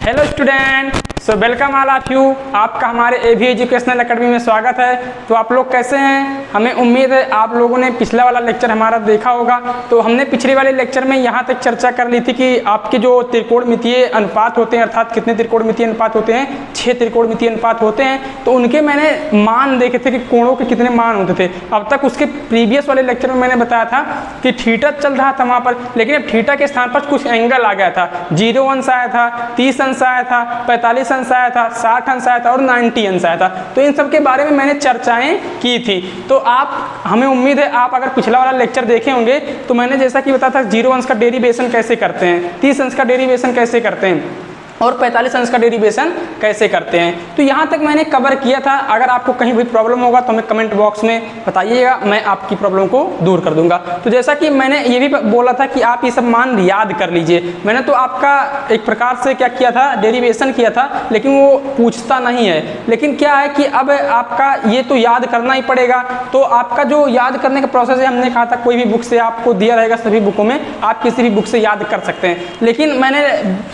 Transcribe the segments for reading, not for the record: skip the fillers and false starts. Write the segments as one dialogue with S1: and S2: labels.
S1: Hello student, so welcome all of you. आपका हमारे एवी educational academy में स्वागत है। तो आप लोग कैसे हैं? हमें उम्मीद है आप लोगों ने पिछला वाला लेक्चर हमारा देखा होगा। तो हमने पिछले वाले लेक्चर में यहाँ तक चर्चा कर ली थी कि आपके जो त्रिकोणमितीय अनुपात होते हैं, अर्थात कितने त्रिकोणमितीय अनुपात होते हैं, 6 त्रिकोणमितीय अनुपात होते हैं। तो उनके मैंने मान देखे थे कि कोणों के कितने मान होते थे। अब तक उसके प्रीवियस वाले लेक्चर में मैंने बताया था कि थीटा चल रहा था वहाँ पर, लेकिन अब थीटा के स्थान पर कुछ एंगल आ गया था। 0 अंश आया था, 30 अंश आया था, 45 अंश आया था, 60 अंश आया था और 90 अंश आया था। तो इन सब के बारे में मैंने चर्चाएं की थी। तो आप, हमें उम्मीद है आप अगर पिछला वाला लेक्चर देखे होंगे तो मैंने जैसा कि बताया था 0 अंश का डेरिवेशन कैसे करते हैं, 30 अंश का डेरिवेशन कैसे करते हैं और 45 अंश का डेरिवेशन कैसे करते हैं। तो यहाँ तक मैंने कवर किया था। अगर आपको कहीं भी प्रॉब्लम होगा तो हमें कमेंट बॉक्स में बताइएगा, मैं आपकी प्रॉब्लम को दूर कर दूंगा। तो जैसा कि मैंने ये भी बोला था कि आप ये सब मान याद कर लीजिए। मैंने तो आपका एक प्रकार से क्या किया था, डेरिवेशन किया था, लेकिन वो पूछता नहीं है। लेकिन क्या है कि अब आपका ये तो याद करना ही पड़ेगा। तो आपका जो याद करने का प्रोसेस है, हमने कहा था कोई भी बुक से आपको दिया रहेगा, सभी बुकों में आप किसी भी बुक से याद कर सकते हैं। लेकिन मैंने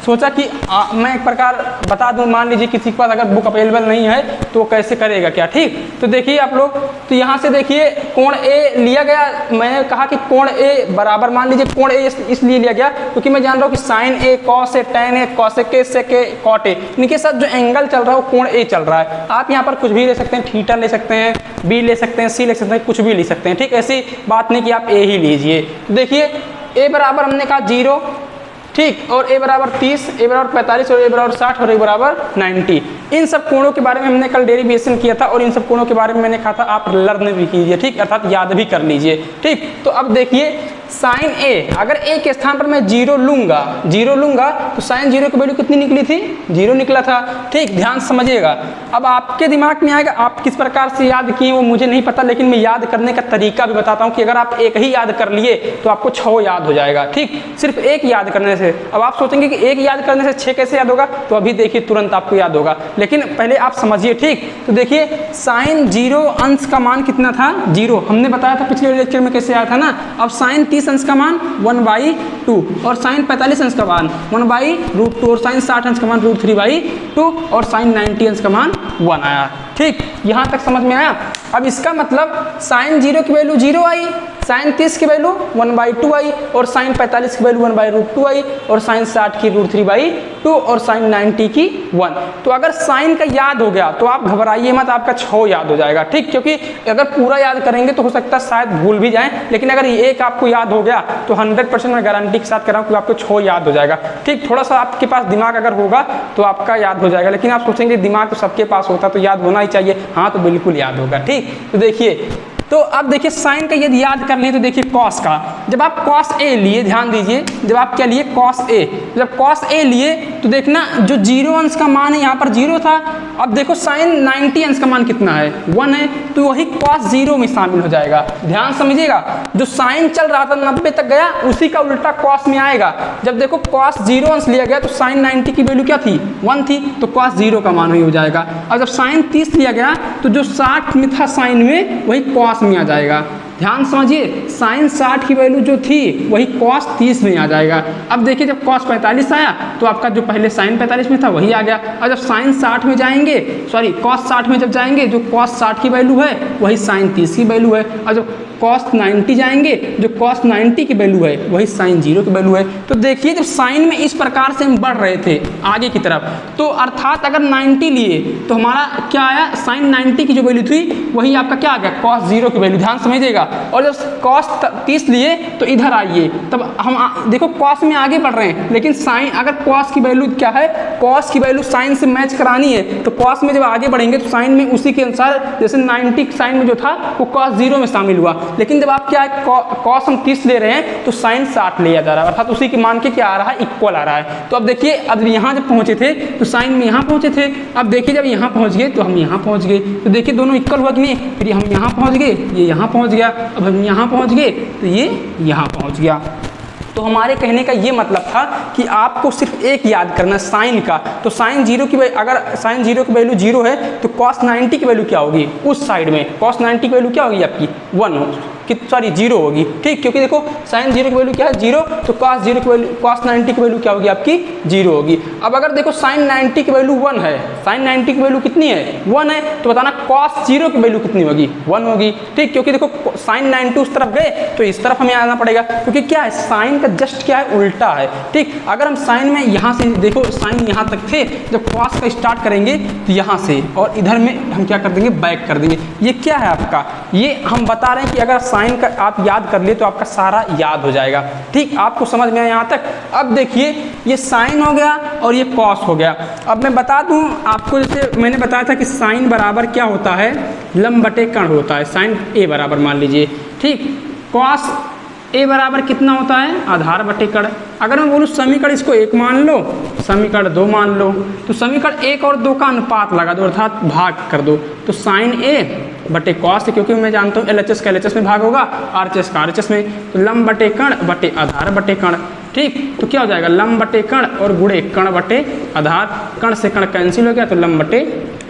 S1: सोचा कि मैं एक प्रकार बता दूं, मान लीजिए किसी के पास अगर बुक अवेलेबल नहीं है तो वो कैसे करेगा क्या। ठीक, तो देखिए आप लोग, तो यहाँ से देखिए कोण ए लिया गया। मैंने कहा कि कोण ए बराबर, मान लीजिए कोण ए इसलिए लिया गया क्योंकि मैं जान रहा हूँ कि sine A, cos A, tan A, cosec A, sec A, cot A, इनके साथ जो एंगल चल रहा है वो कोण ए चल रहा है। आप यहाँ पर कुछ भी ले सकते हैं, थीटा ले सकते हैं, बी ले सकते हैं, सी ले सकते हैं, कुछ भी ले सकते हैं। ठीक, ऐसी बात नहीं कि आप ए ही लीजिए। तो देखिए ए बराबर हमने कहा 0, ठीक, और ए बराबर 30, ए बराबर 45 और ए बराबर 60 और ए बराबर 90। इन सब कोणों के बारे में हमने कल डेरिवेशन किया था और इन सब कोणों के बारे में मैंने कहा था आप लर्न भी कीजिए, ठीक, अर्थात याद भी कर लीजिए। ठीक, तो अब देखिए साइन ए, अगर ए के स्थान पर मैं 0 लूंगा तो साइन 0 की वैल्यू कितनी निकली थी? 0 निकला था। ठीक, ध्यान समझिएगा। अब आपके दिमाग में आएगा आप किस प्रकार से याद किए वो मुझे नहीं पता, लेकिन मैं याद करने का तरीका भी बताता हूँ कि अगर आप एक ही याद कर लिए तो आपको 6 याद हो जाएगा। ठीक, सिर्फ एक याद करने से। अब आप सोचेंगे कि एक याद करने से 6 कैसे याद होगा, तो अभी देखिए तुरंत आपको याद होगा, लेकिन पहले आप समझिए। ठीक, तो देखिए साइन 0 अंश का मान कितना था? 0। हमने बताया था पिछले लेक्चर में कैसे आया था ना। अब साइन 30 अंश का मान 1/2 और साइन 45 अंश का मान 1/√2 और साइन 60 अंश का मान √3/2 और साइन 90 अंश का मान 1 आया। ठीक, यहाँ तक समझ में आया। अब इसका मतलब साइन 0 की वैल्यू 0 आई, साइन 30 की वैल्यू 1/2 आई और साइन 45 की वैल्यू 1/√2 आई और साइन 60 की √3/2 और साइन 90 की 1। तो अगर साइन का याद हो गया तो आप घबराइए मत, आपका 6 याद हो जाएगा। ठीक, क्योंकि अगर पूरा याद करेंगे तो हो सकता है शायद भूल भी जाएं, लेकिन अगर एक आपको याद हो गया तो 100% मैं गारंटी के साथ कह रहा हूँ कि आपको 6 याद हो जाएगा। ठीक, थोड़ा सा आपके पास दिमाग अगर होगा तो आपका याद हो जाएगा, लेकिन आप सोचेंगे दिमाग तो सबके पास होता तो याद होना ही चाहिए। हाँ, तो बिल्कुल याद होगा। ठीक, तो देखिए, तो अब देखिए साइन का यदि याद कर लिए तो देखिए कॉस का, जब आप कॉस ए लिए, ध्यान दीजिए, जब आप क्या लिए? Cos A. जब कॉस ए लिए तो देखना जो 0 अंश का मान है यहाँ पर 0 था। अब देखो साइन 90 अंश का मान कितना है? 1 है, तो वही कॉस 0 में शामिल हो जाएगा। ध्यान समझिएगा, जो साइन चल रहा था 90 तक गया, उसी का उल्टा कॉस में आएगा। जब देखो कॉस 0 अंश लिया गया तो साइन 90 की वैल्यू क्या थी? 1 थी, तो कॉस 0 का मान वही हो जाएगा। और जब साइन 30 लिया गया तो जो 60 में था साइन में, वही कॉस में आ जाएगा। ध्यान समझिए, साइन 60 की वैल्यू जो थी वही कॉस 30 में आ जाएगा। अब देखिए जब कॉस 45 आया तो आपका जो पहले साइन 45 में था वही आ गया। और जब साइन 60 में जाएंगे, सॉरी कॉस 60 में जब जाएंगे, जो कॉस 60 की वैल्यू है वही साइन 30 की वैल्यू है। और जब कॉस 90 जाएंगे, जो कॉस 90 की वैल्यू है वही साइन 0 की वैल्यू है। तो देखिए जब साइन में इस प्रकार से हम बढ़ रहे थे आगे की तरफ, तो अर्थात अगर 90 लिए तो हमारा क्या आया? साइन 90 की जो वैल्यू थी वही आपका क्या आ गया? कॉस 0 की वैल्यू। ध्यान समझिएगा। और जब कॉस 30 लिए तो इधर आइए, तब हम देखो कॉस में आगे बढ़ रहे हैं, लेकिन साइन, अगर कॉस की वैल्यू क्या है? कॉस की वैल्यू साइन से मैच करानी है, तो कॉस में जब आगे बढ़ेंगे तो साइन में उसी के अनुसार, जैसे 90 साइन में जो था वो कॉस 0 में शामिल हुआ, लेकिन जब आप क्या है कॉस हम 30 ले रहे हैं तो साइन 60 लिया जा रहा है, अर्थात उसी की मान के क्या आ रहा है? इक्वल आ रहा है। तो अब देखिए, अब यहाँ जब पहुंचे थे तो साइन में यहाँ पहुंचे थे, अब देखिए जब यहाँ पहुंच गए तो हम यहाँ पहुंच गए, तो देखिए दोनों इक्वल हुआ कि नहीं? फिर हम यहाँ पहुंच गए, ये यहाँ पहुंच गया, अब हम यहाँ पहुंच गए तो ये यहाँ पहुंच गया। तो हमारे कहने का ये मतलब था कि आपको सिर्फ एक याद करना साइन का। तो साइन 0 की, अगर साइन 0 की वैल्यू 0 है तो कॉस 90 की वैल्यू क्या होगी? उस साइड में कॉस 90 की वैल्यू क्या होगी आपकी? 1 हो। सॉरी 0 होगी, ठीक, क्योंकि देखो साइन 0 की वैल्यू क्या है 0, तो कॉस 0 की वैल्यू, कॉस 90 की वैल्यू क्या होगी आपकी 0 होगी। अब अगर देखो साइन 90 की वैल्यू 1 है, साइन 90 की वैल्यू कितनी है 1 है, तो बताना कॉस 0 की वैल्यू कितनी होगी 1 होगी, ठीक, क्योंकि देखो साइन 90 उस तरफ गए तो इस तरफ हमें आना पड़ेगा, क्योंकि क्या है साइन का जस्ट क्या है उल्टा है, ठीक। अगर हम साइन में यहाँ से देखो साइन यहाँ तक थे, जब कॉस का स्टार्ट करेंगे तो यहाँ से और इधर में हम क्या कर देंगे बैक कर देंगे। ये क्या है आपका, ये हम बता रहे हैं कि अगर साइन का आप याद कर लिए तो आपका सारा याद हो जाएगा, ठीक। आपको समझ में आया यहाँ तक। अब देखिए ये साइन हो गया और ये कॉस हो गया। अब मैं बता दूं आपको, जैसे मैंने बताया था कि साइन बराबर क्या होता है लंब बटे कर्ण होता है, साइन ए बराबर मान लीजिए, ठीक। कॉस ए बराबर कितना होता है आधार बटे कर्ण। अगर मैं बोलूँ समीकरण इसको 1 मान लो, समीकरण 2 मान लो, तो समीकरण 1 और 2 का अनुपात लगा दो अर्थात भाग कर दो, तो साइन ए बटे कॉस, क्योंकि मैं जानता हूँ LHS का LHS में भाग होगा, RHS का RHS में, तो लंब बटे कर्ण बटे आधार बटे कर्ण, ठीक। तो क्या हो जाएगा लंब बटे कर्ण और गुणे कर्ण बटे आधार, कर्ण से कर्ण कैंसिल हो गया तो लंब बटे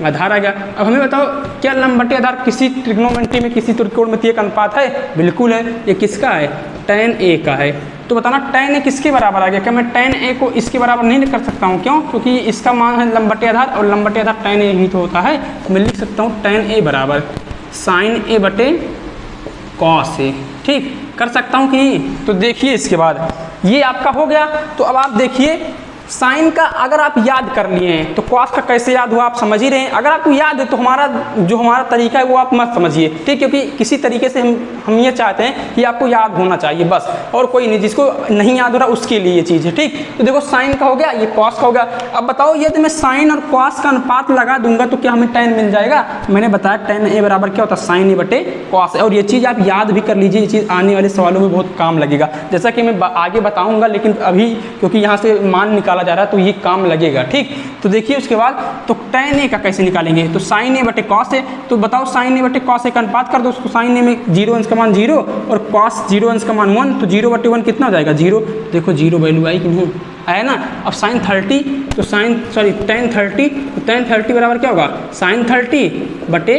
S1: आधार आ गया। अब हमें बताओ क्या लंब बटे आधार किसी ट्रिग्नोमेट्री में किसी त्रिकोणमितीय का अनुपात है, बिल्कुल है। ये किसका है tan a का है, तो बताना tan a किसके बराबर आ गया। क्या मैं tan a को इसके बराबर नहीं कर सकता हूँ, क्यों, क्योंकि इसका मान है लंब बटे आधार और लंब बटे आधार tan a ही तो होता है, तो मैं लिख सकता हूँ tan a बराबर साइन a बटे कॉस a, ठीक, कर सकता हूँ कि नहीं। तो देखिए इसके बाद ये आपका हो गया। तो अब आप देखिए साइन का अगर आप याद कर लिए हैं तो कॉस का कैसे याद हुआ आप समझ ही रहे हैं। अगर आपको याद है तो हमारा तरीका है वो आप मत समझिए, ठीक, क्योंकि किसी तरीके से हम ये चाहते हैं कि आपको याद होना चाहिए बस, और कोई नहीं, जिसको नहीं याद हो रहा उसके लिए ये चीज़ है, ठीक। तो देखो साइन का हो गया, ये कॉस का हो गया। अब बताओ ये तो मैं साइन और कॉस का अनुपात लगा दूंगा तो क्या हमें tan मिल जाएगा। मैंने बताया tan a बराबर क्या होता है साइन ए बटे कॉस, और ये चीज़ आप याद भी कर लीजिए, ये चीज़ आने वाले सवालों में बहुत काम लगेगा, जैसा कि मैं आगे बताऊँगा, लेकिन अभी क्योंकि यहाँ से मान निकाला जा रहा है तो ये काम लगेगा, ठीक। तो देखिए उसके बाद तो tan a का कैसे निकालेंगे, तो साइन a बटे कॉस है, तो बताओ साइन a बटे कॉस का अनुपात कर दो उसको, साइन a में 0 अंश का मान 0 और कॉस 0 अंश का मान 1, तो 0 बटे 1 कितना हो जाएगा 0, देखो 0 वैल्यू आई कि नहीं आया ना। अब साइन 30 तो tan 30, तो tan 30 बराबर क्या होगा साइन 30 बटे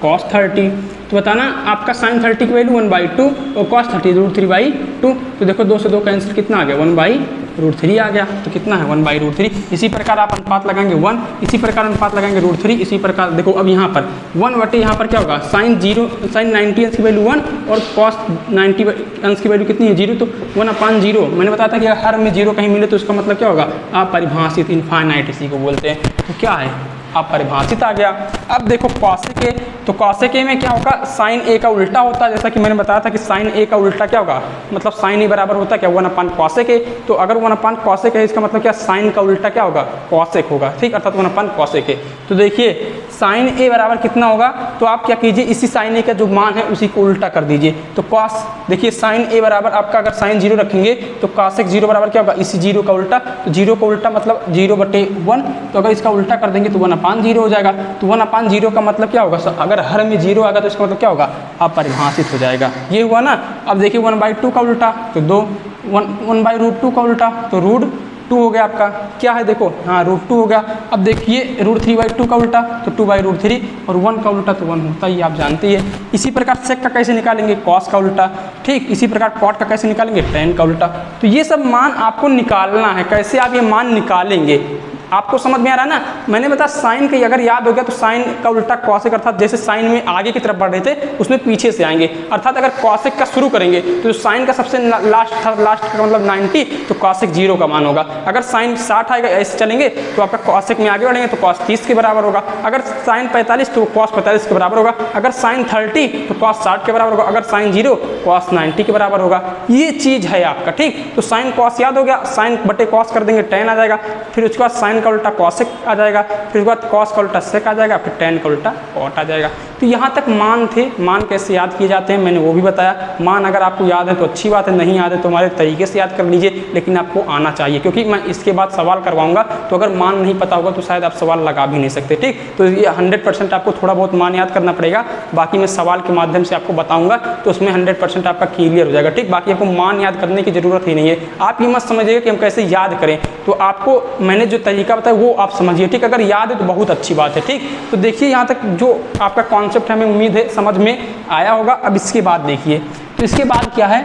S1: कॉस 30, तो बताना आपका साइन 30 की वैल्यू 1/2 और कॉस 30 √3/2, तो देखो 2 से 2 कैंसिल कितना आ गया 1/√3 आ गया, तो कितना है 1/√3। इसी प्रकार आप अनुपात लगाएंगे 1, इसी प्रकार अनुपात लगाएंगे √3, इसी प्रकार देखो अब यहाँ पर 1 बटे यहाँ पर क्या होगा साइन 90 अंश की वैल्यू 1 और कॉस 90 अंश की वैल्यू कितनी है 0, तो 1/0। मैंने बताया था कि अगर हर में 0 कहीं मिले तो उसका मतलब क्या होगा अपरिभाषित, इनफाइनाइट इसी को बोलते हैं, तो क्या है अपरिभाषित आ गया। अब देखो कॉसेक ए, तो कॉसेक ए में क्या होगा साइन ए का उल्टा होता है, जैसा कि मैंने बताया था कि साइन ए का उल्टा क्या होगा मतलब साइन ए बराबर होता है क्या 1/कॉसेक ए, तो अगर 1/कॉसेक है इसका मतलब क्या साइन का उल्टा क्या होगा कॉसेक होगा, ठीक, अर्थात 1/कॉसेक ए। तो देखिए साइन ए बराबर कितना होगा, तो आप क्या कीजिए इसी साइन ए का जो मान है उसी को उल्टा कर दीजिए, तो कॉस देखिए साइन ए बराबर आपका अगर साइन 0 रखेंगे तो कॉसेक 0 बराबर क्या होगा इसी 0 का उल्टा, तो 0 का उल्टा मतलब 0/1, तो अगर इसका उल्टा कर देंगे तो 1/0 हो जाएगा, तो 1/0 का मतलब क्या होगा अगर हर में 0 आ गया तो इसका मतलब क्या होगा अपरिभाषित हो जाएगा, ये हुआ ना। अब देखिए 1/2 का उल्टा तो 1/√2 का उल्टा तो √2 हो गया आपका, क्या है देखो हाँ √2 हो गया। अब देखिए √3/2 का उल्टा तो 2/√3 और 1 का उल्टा तो 1 होता ही आप जानते ही है। इसी प्रकार सेक का कैसे निकालेंगे कॉस का उल्टा, ठीक, इसी प्रकार कॉट का कैसे निकालेंगे tan का उल्टा। तो ये सब मान आपको निकालना है, कैसे आप ये मान निकालेंगे आपको समझ में आ रहा है ना। मैंने बताया साइन का अगर याद हो गया तो साइन का उल्टा कॉसेक, अर्थात जैसे साइन में आगे की तरफ बढ़ रहे थे उसमें पीछे से आएंगे, अर्थात अगर कॉसेक का शुरू करेंगे तो साइन का सबसे लास्ट का मतलब 90, तो कॉसेक 0 का मान होगा। अगर साइन 60 आएगा ऐसे चलेंगे तो आपका कॉसेक में आगे बढ़ेंगे तो कॉस 30 के बराबर होगा, अगर साइन 45 तो कॉस 45 के बराबर होगा, अगर साइन 30 तो कॉस 60 के बराबर होगा, अगर साइन 0 कॉस 90 के बराबर होगा। ये चीज़ है आपका, ठीक। तो साइन कॉस याद हो गया, साइन बटे कॉस कर देंगे tan आ जाएगा, फिर उसके बाद साइन का उल्टा कॉसेक आ जाएगा, फिर उसके बाद कॉस का उल्टा सेक आ जाएगा, फिर tan का उल्टा कॉट आ जाएगा। तो यहाँ तक मान थे, मान कैसे याद किए जाते हैं मैंने वो भी बताया। मान अगर आपको याद है तो अच्छी बात है, नहीं याद है तो हमारे तरीके से याद कर लीजिए, लेकिन आपको आना चाहिए, क्योंकि मैं इसके बाद सवाल करवाऊंगा तो अगर मान नहीं पता होगा तो शायद आप सवाल लगा भी नहीं सकते, ठीक। तो ये 100% आपको थोड़ा बहुत मान याद करना पड़ेगा, बाकी मैं सवाल के माध्यम से आपको बताऊँगा तो उसमें 100% आपका क्लियर हो जाएगा, ठीक। बाकी आपको मान याद करने की ज़रूरत ही नहीं है। आप ये मत समझिएगा कि हम कैसे याद करें, तो आपको मैंने जो तरीका बताया वो आप समझिए, ठीक। अगर याद है तो बहुत अच्छी बात है, ठीक। तो देखिए यहाँ तक जो आपका कॉन्सेप्ट हमें उम्मीद है समझ में आया होगा। अब इसके बाद देखिए तो इसके बाद क्या है,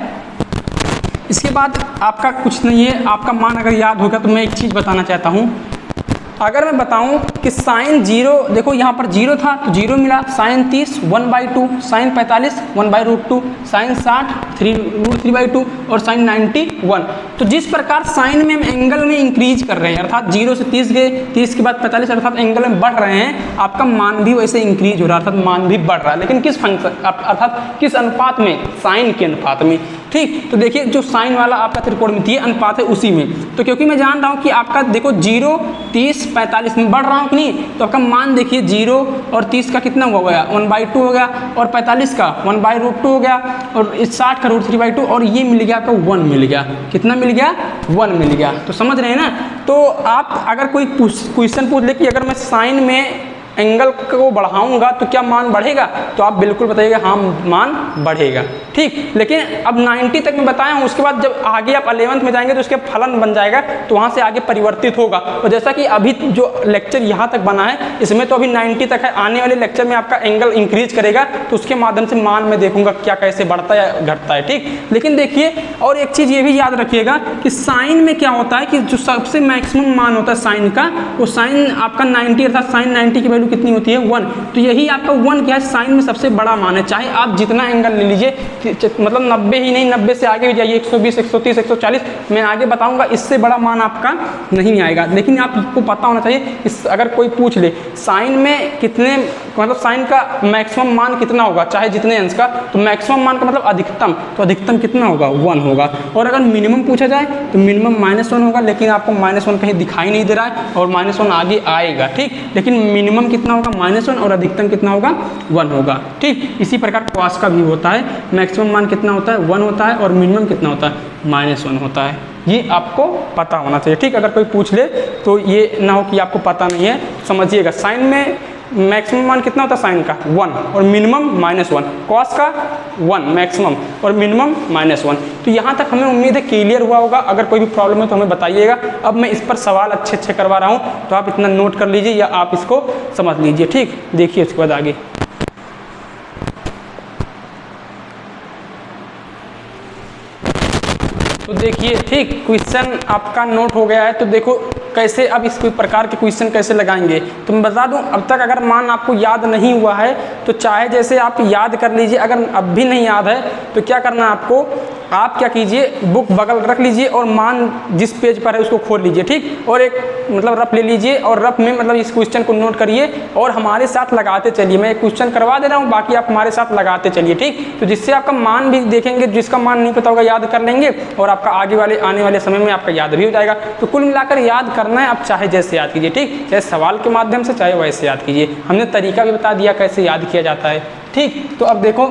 S1: इसके बाद आपका कुछ नहीं है, आपका मान अगर याद होगा तो मैं एक चीज़ बताना चाहता हूँ। अगर मैं बताऊं कि साइन 0, देखो यहाँ पर 0 था तो 0 मिला, साइन 30 1/2, साइन 45 1/√2, साइन 60 √3/2 और साइन 90 1। तो जिस प्रकार साइन में हम एंगल में इंक्रीज कर रहे हैं, अर्थात 0 से 30 गए, 30 के बाद 45, अर्थात एंगल में बढ़ रहे हैं, आपका मान भी वैसे इंक्रीज हो रहा है, अर्थात मान भी बढ़ रहा है, लेकिन किस फंक्शन अर्थात किस अनुपात में, साइन के अनुपात में। ठीक, तो देखिए जो साइन वाला आपका त्रिकोणमितीय अनुपात है उसी में। तो क्योंकि मैं जान रहा हूँ कि आपका देखो 0 30 45 में बढ़ रहा हूँ कि नहीं, तो आपका मान देखिए 0 और 30 का कितना हो गया 1/2 हो गया, और 45 का 1/√2 हो गया, और इस 60 का √3/2, और ये मिल गया आपका 1 मिल गया। कितना मिल गया, 1 मिल गया। तो समझ रहे हैं ना। तो आप अगर कोई क्वेश्चन पूछ ले कि अगर मैं साइन में एंगल को बढ़ाऊंगा तो क्या मान बढ़ेगा, तो आप बिल्कुल बताइएगा हाँ मान बढ़ेगा। ठीक, लेकिन अब 90 तक मैं बताया हूँ, उसके बाद जब आगे आप 11th में जाएंगे तो उसके फलन बन जाएगा, तो वहाँ से आगे परिवर्तित होगा। और जैसा कि अभी जो लेक्चर यहाँ तक बना है इसमें तो अभी 90 तक है, आने वाले लेक्चर में आपका एंगल इंक्रीज करेगा तो उसके माध्यम से मान में देखूंगा क्या कैसे बढ़ता है या घटता है। ठीक, लेकिन देखिए और एक चीज़ ये भी याद रखिएगा कि साइन में क्या होता है कि जो सबसे मैक्सिमम मान होता है साइन का, वो साइन आपका 90 अर्थात साइन 90 की वैल्यू कितनी होती है 1। तो यही आपका 1 क्या है, साइन में सबसे बड़ा मान है। चाहे आप जितना एंगल ले लीजिए, मतलब 90 ही नहीं, 90 से आगे भी जाइए, 120 130 140, मैं आगे बताऊंगा, इससे बड़ा मान आपका नहीं आएगा। लेकिन आपको पता होना चाहिए इस अगर कोई पूछ ले साइन में कितने, मतलब साइन का मैक्सिमम मान कितना होगा, चाहे जितने अंश का, तो मैक्सिमम मान का मतलब अधिकतम, तो अधिकतम कितना होगा 1 होगा। और अगर मिनिमम पूछा जाए तो मिनिमम -1 होगा, लेकिन आपको -1 कहीं दिखाई नहीं दे रहा है, और -1 आगे आएगा। ठीक, लेकिन मिनिमम कितना होगा -1 और अधिकतम कितना होगा 1 होगा। ठीक, इसी प्रकार cos का भी होता है, मैक्सिमम मान कितना होता है 1 होता है, और मिनिमम कितना होता है -1 होता है। ये आपको पता होना चाहिए। ठीक, अगर कोई पूछ ले तो ये ना हो कि आपको पता नहीं है, समझिएगा। साइन में मैक्सिमम मान कितना होता है साइन का 1 और मिनिमम -1, कॉस का 1 मैक्सिमम और मिनिमम -1। तो यहाँ तक हमें उम्मीद है क्लियर हुआ होगा। अगर कोई भी प्रॉब्लम है तो हमें बताइएगा। अब मैं इस पर सवाल अच्छे करवा रहा हूँ, तो आप इतना नोट कर लीजिए या आप इसको समझ लीजिए। ठीक, देखिए उसके बाद आगे। तो देखिए, ठीक, क्वेश्चन आपका नोट हो गया है। तो देखो कैसे अब इस प्रकार के क्वेश्चन कैसे लगाएंगे। तो मैं बता दूं, अब तक अगर मान आपको याद नहीं हुआ है तो चाहे जैसे आप याद कर लीजिए। अगर अब भी नहीं याद है तो क्या करना है आपको, आप क्या कीजिए, बुक बगल रख लीजिए और मान जिस पेज पर है उसको खोल लीजिए। ठीक, और एक मतलब रफ ले लीजिए और रफ में मतलब इस क्वेश्चन को नोट करिए और हमारे साथ लगाते चलिए। मैं एक क्वेश्चन करवा दे रहा हूँ, बाकी आप हमारे साथ लगाते चलिए। ठीक, तो जिससे आपका मान भी देखेंगे, जिसका मान नहीं पता होगा याद कर लेंगे, और आपका आगे वाले आने वाले समय में आपका याद भी हो जाएगा। तो कुल मिलाकर याद करना है, आप चाहे जैसे याद कीजिए। ठीक, चाहे सवाल के माध्यम से चाहे वैसे याद कीजिए। हमने तरीका भी बता दिया कैसे याद किया जाता है। ठीक, तो अब देखो,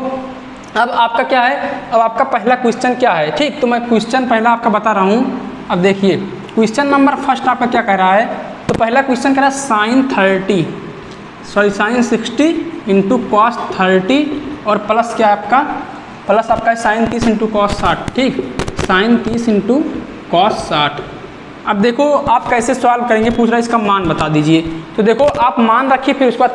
S1: अब आपका क्या है, अब आपका पहला क्वेश्चन क्या है। ठीक, तो मैं क्वेश्चन पहला आपका बता रहा हूँ। अब देखिए क्वेश्चन नंबर फर्स्ट आपका क्या कह रहा है। तो पहला क्वेश्चन कह रहा है साइन 60 इंटू कॉस 30 और प्लस क्या है आपका, प्लस आपका है साइन 30 इंटू कॉस 60। ठीक, साइन 30 इंटू कॉस 60। अब देखो आप कैसे सॉल्व करेंगे, पूछ रहा है इसका मान बता दीजिए। तो देखो आप मान रखिए, फिर उसके बाद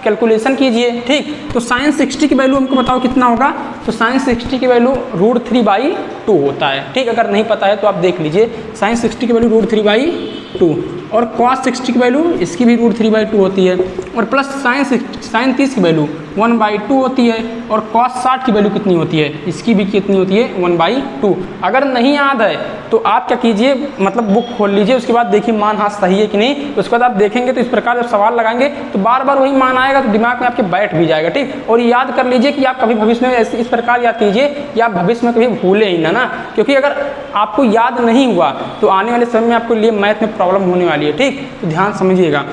S1: कैलकुलेशन कीजिए। ठीक, तो साइन 60 की वैल्यू हमको बताओ कितना होगा। तो साइन 60 की वैल्यू √3/2 होता है। ठीक, अगर नहीं पता है तो आप देख लीजिए। साइन 60 की वैल्यू √3/2 और कॉस 60 की वैल्यू इसकी भी √3/2 होती है, और प्लस साइन 30 की वैल्यू 1/2 होती है, और कॉस 60 की वैल्यू कितनी होती है, इसकी भी कितनी होती है 1/2। अगर नहीं याद है तो आप क्या कीजिए, मतलब बुक खोल लीजिए, उसके बाद देखिए मान हाँ सही है कि नहीं। तो उसके बाद आप देखेंगे तो इस प्रकार जब सवाल लगाएंगे तो बार बार वही मान आएगा, तो दिमाग में आपके बैठ भी जाएगा। ठीक, और याद कर लीजिए कि आप कभी भविष्य में इस प्रकार याद कीजिए कि आप भविष्य में कभी भूले ही ना, क्योंकि अगर आपको याद नहीं हुआ तो आने वाले समय में आपको लिए मैथ में प्रॉब्लम होने वाली है। ठीक, तो ध्यान समझिएगा।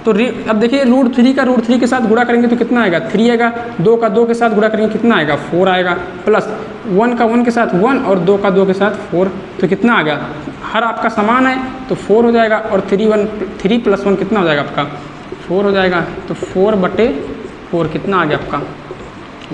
S1: तो अब देखिए √3 का √3 के साथ गुणा करेंगे तो कितना आएगा 3 आएगा, 2 का 2 के साथ गुणा करेंगे कितना आएगा 4 आएगा, प्लस 1 का 1 के साथ 1 और 2 का 2 के साथ 4, तो कितना आ गया, हर आपका समान है तो 4 हो जाएगा, और 3 + 1 कितना हो जाएगा आपका 4 हो जाएगा। तो 4/4 कितना आ गया आपका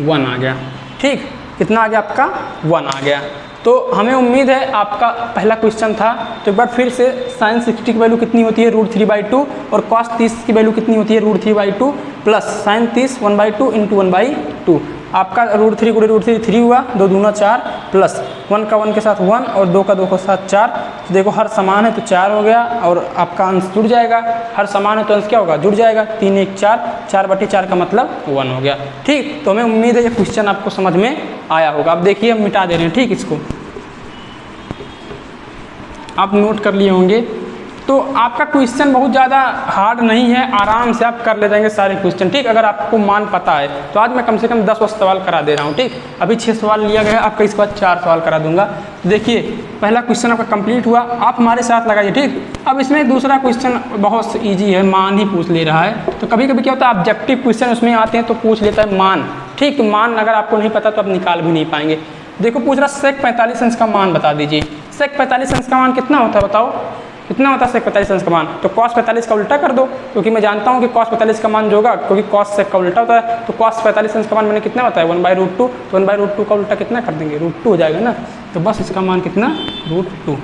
S1: 1 आ गया। ठीक, कितना आ गया आपका 1 आ गया। तो हमें उम्मीद है आपका पहला क्वेश्चन था। तो एक बार फिर से साइन 60 की वैल्यू कितनी होती है √3/2 और कॉस 30 की वैल्यू कितनी होती है √3/2 प्लस साइन 30 1/2 इंटू 1/2। आपका √3 गुणे √3 3 हुआ, 2 दूना 4 प्लस 1 का 1 के साथ 1 और 2 का 2 के साथ 4। तो देखो हर समान है तो 4 हो गया और आपका अंश जुड़ जाएगा, हर समान है तो अंश क्या होगा, जुड़ जाएगा। 3 1 4, 4/4 का मतलब 1 हो गया। ठीक, तो हमें उम्मीद है ये क्वेश्चन आपको समझ में आया होगा। अब देखिए हम मिटा दे रहे हैं, ठीक, इसको आप नोट कर लिए होंगे। तो आपका क्वेश्चन बहुत ज़्यादा हार्ड नहीं है, आराम से आप कर ले जाएंगे सारे क्वेश्चन, ठीक, अगर आपको मान पता है। तो आज मैं कम से कम 10 सवाल करा दे रहा हूँ, ठीक। अभी 6 सवाल लिया गया है, आपका इसके बाद 4 सवाल करा दूंगा। तो देखिए पहला क्वेश्चन आपका कंप्लीट हुआ, आप हमारे साथ लगाइए, ठीक। अब इसमें दूसरा क्वेश्चन बहुत ईजी है, मान ही पूछ ले रहा है। तो कभी कभी क्या होता है ऑब्जेक्टिव क्वेश्चन उसमें आते हैं तो पूछ लेता है मान, ठीक। तो मान अगर आपको नहीं पता तो आप निकाल भी नहीं पाएंगे। देखो पूछ रहा सेक 45 अंश का मान बता दीजिए। सेक 45 अंश का मान कितना होता है बताओ, कितना होता है सेक 45 अंश का मान। तो cos 45 का उल्टा कर दो, क्योंकि मैं जानता हूँ कि cos 45 का मान जो होगा, क्योंकि cos सेक का उल्टा होता है। तो cos 45 अंश का मान मैंने कितना होता है 1/√2, तो 1/√2 का उल्टा कितना कर देंगे, √2 हो जाएगा ना। तो बस इसका मान कितना, √2,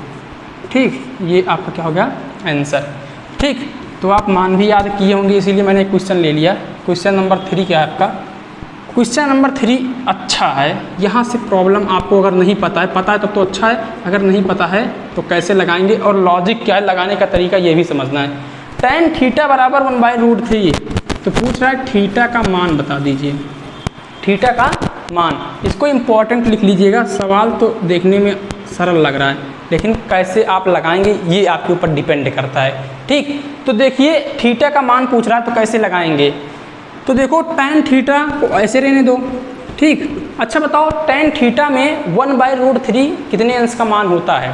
S1: ठीक। ये आपका क्या हो गया आंसर, ठीक। तो आप मान भी याद किए होंगे, इसीलिए मैंने एक क्वेश्चन ले लिया। क्वेश्चन नंबर 3 क्या है आपका, क्वेश्चन नंबर 3 अच्छा है। यहाँ से प्रॉब्लम आपको अगर नहीं पता है, पता है तब तो अच्छा है, अगर नहीं पता है तो कैसे लगाएंगे और लॉजिक क्या है लगाने का तरीका ये भी समझना है। tan थीटा बराबर 1/√3, तो पूछ रहा है थीटा का मान बता दीजिए, थीटा का मान। इसको इम्पोर्टेंट लिख लीजिएगा, सवाल तो देखने में सरल लग रहा है लेकिन कैसे आप लगाएंगे ये आपके ऊपर डिपेंड करता है, ठीक। तो देखिए थीटा का मान पूछ रहा है तो कैसे लगाएंगे। तो देखो tan थीटा को ऐसे रहने दो, ठीक। अच्छा बताओ tan थीटा में 1/√3 कितने अंश का मान होता है,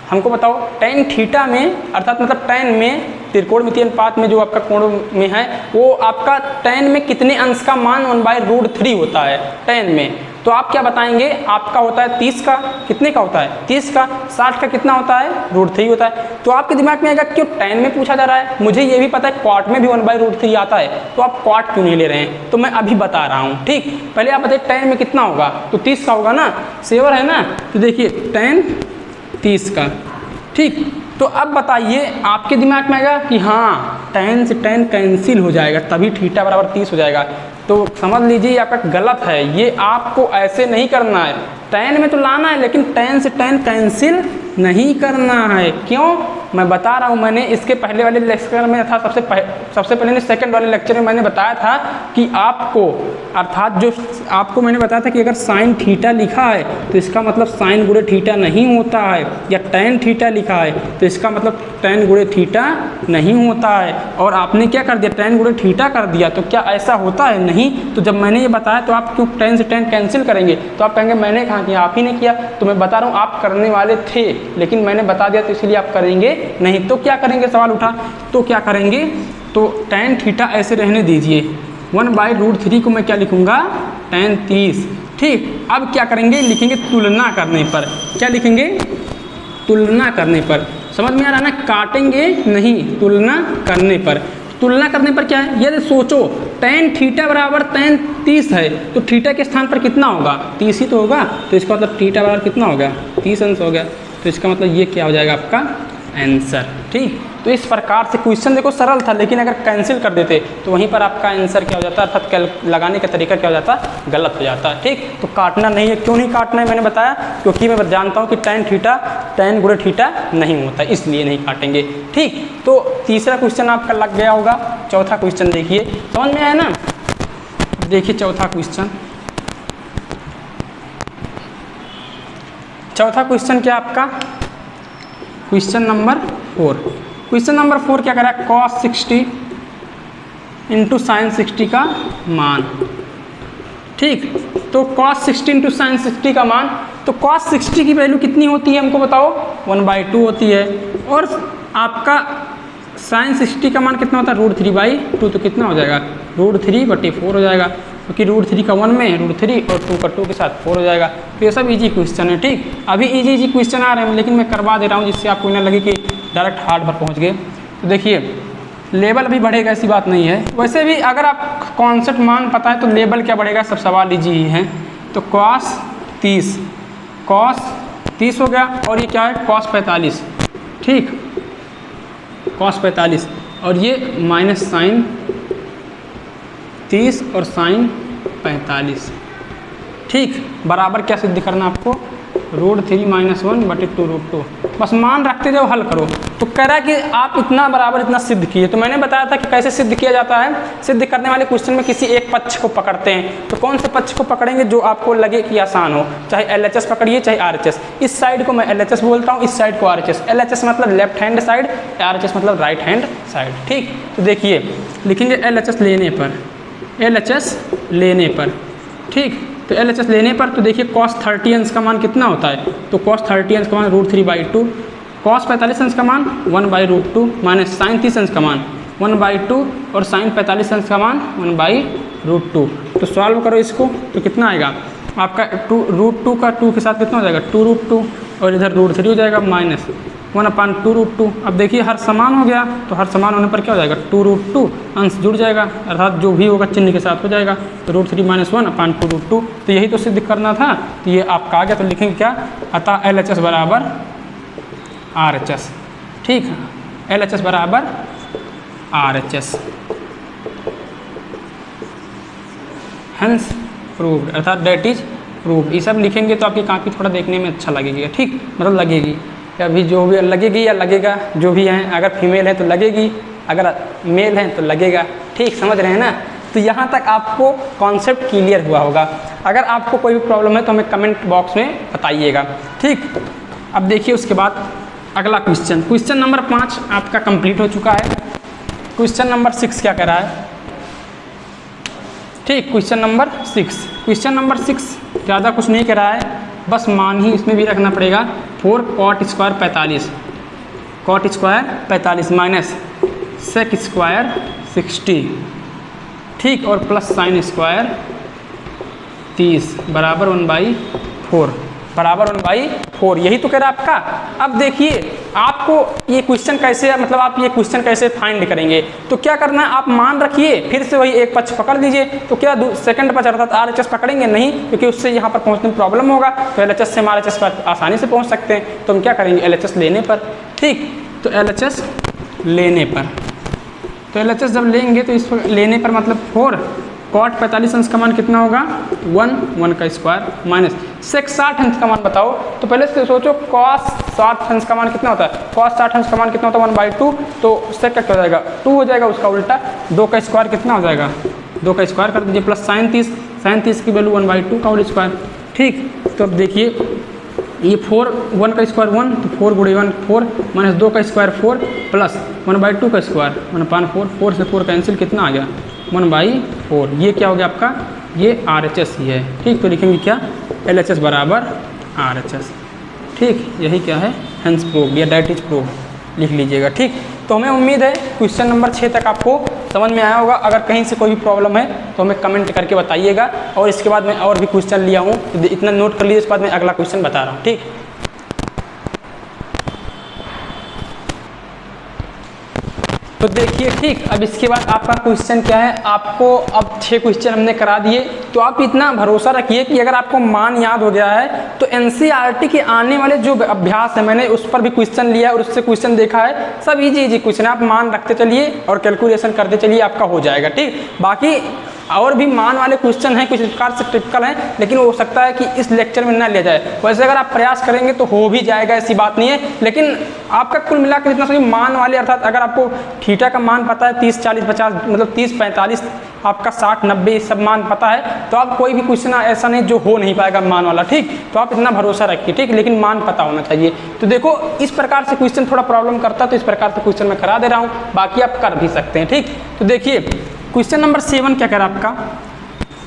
S1: हमको बताओ। tan थीटा में अर्थात मतलब tan में त्रिकोणमितीय अनुपात में जो आपका कोण में है वो आपका tan में कितने अंश का मान 1/√3 होता है tan में। तो आप क्या बताएंगे, आपका होता है 30 का, कितने का होता है 30 का, 60 का कितना होता है √3 होता है। तो आपके दिमाग में आएगा क्यों tan में पूछा जा रहा है, मुझे ये भी पता है क्वाट में भी 1/√3 आता है, तो आप क्वाट क्यों नहीं ले रहे हैं। तो मैं अभी बता रहा हूँ, ठीक। पहले आप बताइए tan में कितना होगा, तो 30 का होगा ना, सेवर है ना। तो देखिए tan 30 का, ठीक। तो अब बताइए आपके दिमाग में आएगा कि हाँ tan से tan कैंसिल हो जाएगा तभी थीटा बराबर 30 हो जाएगा। तो समझ लीजिए आपका गलत है, ये आपको ऐसे नहीं करना है। tan में तो लाना है लेकिन tan से tan कैंसिल नहीं करना है। क्यों, मैं बता रहा हूँ। मैंने इसके पहले वाले लेक्चर में था, सबसे पहले सेकंड वाले लेक्चर में मैंने बताया था कि आपको अर्थात जो आपको मैंने बताया था कि अगर साइन थीटा लिखा है तो इसका मतलब साइन गुणे थीटा नहीं होता है, या tan थीटा लिखा है तो इसका मतलब tan गुणे थीटा नहीं होता है। और आपने क्या कर दिया, tan गुणे थीटा कर दिया। तो क्या ऐसा होता है, नहीं। तो जब मैंने ये बताया तो आप क्यों tan से tan कैंसिल करेंगे, तो आप कहेंगे मैंने कहा कि आप ही ने किया। तो मैं बता रहा हूँ आप करने वाले थे लेकिन मैंने बता दिया तो इसलिए आप करेंगे नहीं। तो क्या करेंगे, सवाल उठा तो क्या करेंगे, तो tan थीटा ऐसे रहने दीजिए। 1/√3 को मैं क्या लिखूंगा, tan 30, ठीक। अब क्या करेंगे, लिखेंगे तुलना करने पर। क्या लिखेंगे, तुलना करने पर। समझ में आ रहा है ना, काटेंगे नहीं, तुलना करने पर। तुलना करने पर क्या है, यदि सोचो tan थीटा बराबर tan 30 है तो थीटा के स्थान पर कितना होगा, 30 ही तो होगा। तो इसका मतलब थीटा बराबर कितना हो गया, 30 अंश हो गया। तो इसका मतलब ये क्या हो जाएगा आपका आंसर, ठीक। तो इस प्रकार से क्वेश्चन देखो सरल था, लेकिन अगर कैंसिल कर देते तो वहीं पर आपका आंसर क्या हो जाता है, अर्थात लगाने का तरीका क्या हो जाता, गलत हो जाता है, ठीक। तो काटना नहीं है। क्यों नहीं काटना है मैंने बताया, क्योंकि मैं जानता हूँ कि tan गुणे थीटा नहीं होता, इसलिए नहीं काटेंगे, ठीक। तो तीसरा क्वेश्चन आपका लग गया होगा। चौथा क्वेश्चन देखिए, समझ में आया ना। देखिए चौथा क्वेश्चन क्या आपका, क्वेश्चन नंबर 4। क्वेश्चन नंबर 4 क्या करा, cos 60 इंटू sin 60 का मान, ठीक। तो cos 60 इंटू sin 60 का मान, तो cos 60 की वैल्यू कितनी होती है हमको बताओ, 1/2 होती है। और आपका sin 60 का मान कितना होता है, √3/2। तो कितना हो जाएगा, √3/4 हो जाएगा, क्योंकि √3 का 1 में √3 और 2 का 2 के साथ 4 हो जाएगा। तो ये सब इजी क्वेश्चन है, ठीक। अभी इजी क्वेश्चन आ रहे हैं लेकिन मैं करवा दे रहा हूँ जिससे आपको ना लगे कि डायरेक्ट हार्ड पर पहुँच गए। तो देखिए लेवल भी बढ़ेगा, ऐसी बात नहीं है। वैसे भी अगर आप कॉन्सेप्ट मान पता है तो लेवल क्या बढ़ेगा, सब सवाल इजी ही हैं। तो cos 30 हो गया, और ये क्या है cos 45, ठीक, cos 45, और ये माइनस sin 30 और sin 45, ठीक, बराबर क्या सिद्ध करना आपको, √3 - 1/2√2। बस मान रखते जाओ, हल करो। तो कह रहा है कि आप इतना बराबर इतना सिद्ध किए। तो मैंने बताया था कि कैसे सिद्ध किया जाता है। सिद्ध करने वाले क्वेश्चन में किसी एक पक्ष को पकड़ते हैं। तो कौन से पक्ष को पकड़ेंगे, जो आपको लगे कि आसान हो, चाहे LHS पकड़िए चाहे RHS। इस साइड को मैं LHS बोलता हूँ, इस साइड को RHS। LHS मतलब लेफ्ट हैंड साइड, RHS मतलब राइट हैंड साइड। ठीक, तो देखिए लिखेंगे LHS लेने पर, LHS लेने पर। ठीक, तो LHS लेने पर तो देखिए cos 30 अंश का मान कितना होता है, तो cos 30 अंश का मान √3/2, cos 45 अंश का मान 1/√2 माइनस sin 30 अंश का मान 1/2 और sin 45 अंश का मान 1/√2। तो सॉल्व करो इसको, तो कितना आएगा आपका, √2 का 2 के साथ कितना हो जाएगा 2√2 और इधर √3 हो जाएगा माइनस 1/2√2। अब देखिए हर समान हो गया, तो हर समान होने पर क्या हो जाएगा 2√2, अंश जुड़ जाएगा अर्थात जो भी होगा चिन्ह के साथ हो जाएगा, तो √3 - 1/2√2। तो यही तो सिद्ध करना था, तो ये आपका आ गया। तो लिखेंगे क्या, अतः LHS बराबर RHS। ठीक, LHS बराबर RHS, हेंस प्रूव्ड, अर्थात डेट इज प्रूव्ड। ये सब लिखेंगे तो आपकी कॉपी थोड़ा देखने में अच्छा लगेगी। ठीक, मतलब लगेगी, अभी जो भी लगेगी या लगेगा, जो भी हैं, अगर फीमेल है तो लगेगी, अगर मेल है तो लगेगा। ठीक, समझ रहे हैं ना। तो यहाँ तक आपको कॉन्सेप्ट क्लियर हुआ होगा। अगर आपको कोई भी प्रॉब्लम है तो हमें कमेंट बॉक्स में बताइएगा। ठीक, अब देखिए उसके बाद अगला क्वेश्चन, क्वेश्चन नंबर 5 आपका कंप्लीट हो चुका है। क्वेश्चन नंबर 6 क्या कह रहा है, ठीक, क्वेश्चन नंबर 6, क्वेश्चन नंबर 6 ज़्यादा कुछ नहीं कह रहा है, बस मान ही इसमें भी रखना पड़ेगा 4 cot square 45, cot square 45 minus sec square 60। ठीक, और प्लस sin स्क्वायर 30 बराबर 1/4, बराबर 1/4। यही तो कह रहा है आपका। अब देखिए आपको ये क्वेश्चन कैसे, मतलब आप ये क्वेश्चन कैसे फाइंड करेंगे, तो क्या करना है, आप मान रखिए, फिर से वही एक पक्ष पकड़ लीजिए। तो क्या सेकंड पक्ष अर्थात RHS पकड़ेंगे नहीं, क्योंकि उससे यहाँ पर पहुँचने में प्रॉब्लम होगा। तो LHS से हम RHS पर आसानी से पहुँच सकते हैं। तो हम क्या करेंगे, LHS लेने पर। ठीक, तो LHS लेने पर, तो LHS जब लेंगे तो इस लेने पर मतलब 4 cot 45 अंश का मान कितना होगा 1 का स्क्वायर माइनस sec 60 अंश का मान बताओ। तो पहले से सोचो cos 60 अंश का मान कितना होता है, cos 60 अंश का मान कितना होता है 1/2, तो sec का क्या हो जाएगा 2 हो जाएगा, उसका उल्टा 2 का स्क्वायर कितना हो जाएगा 2 का स्क्वायर कर दीजिए प्लस sin 30 की वैल्यू 1/2 का होल स्क्वायर। ठीक, तो अब देखिए ये 1 का स्क्वायर 1, तो 4 × 1 4 माइनस 2 का स्क्वायर 4 प्लस 1/2 का स्क्वायर 1/4, 4 से 4 कैंसिल कितना आ गया 1/4। ये क्या हो गया आपका, ये RHS ही है। ठीक, तो लिखेंगे क्या, LHS बराबर RHS। ठीक, यही क्या है, हेंस प्रूव्ड या दैट इज प्रूव्ड लिख लीजिएगा। ठीक, तो हमें उम्मीद है क्वेश्चन नंबर 6 तक आपको समझ में आया होगा। अगर कहीं से कोई भी प्रॉब्लम है तो हमें कमेंट करके बताइएगा, और इसके बाद मैं और भी क्वेश्चन लिया हूँ, तो इतना नोट कर लीजिए। इसके बाद मैं अगला क्वेश्चन बता रहा हूँ। ठीक, तो देखिए। ठीक, अब इसके बाद आपका क्वेश्चन क्या है, आपको अब 6 क्वेश्चन हमने करा दिए। तो आप इतना भरोसा रखिए कि अगर आपको मान याद हो गया है तो NCERT के आने वाले जो अभ्यास है मैंने उस पर भी क्वेश्चन लिया है और उससे क्वेश्चन देखा है, सब इजी क्वेश्चन है। आप मान रखते चलिए और कैलकुलेशन करते चलिए, आपका हो जाएगा। ठीक, बाकी और भी मान वाले क्वेश्चन हैं, कुछ प्रकार से टिपिकल हैं, लेकिन हो सकता है कि इस लेक्चर में ना लिया जाए। वैसे अगर आप प्रयास करेंगे तो हो भी जाएगा, ऐसी बात नहीं है। लेकिन आपका कुल मिलाकर जितना सभी मान वाले, अर्थात अगर आपको थीटा का मान पता है 30 40 50, मतलब 30 45, आपका 60 90 सब मान पता है, तो आप कोई भी क्वेश्चन ऐसा नहीं जो हो नहीं पाएगा मान वाला। ठीक, तो आप इतना भरोसा रखिए। ठीक, लेकिन मान पता होना चाहिए। तो देखो इस प्रकार से क्वेश्चन थोड़ा प्रॉब्लम करता है, तो इस प्रकार से क्वेश्चन मैं करा दे रहा हूँ, बाकी आप कर भी सकते हैं। ठीक, तो देखिए क्वेश्चन नंबर 7 क्या कह रहा है आपका,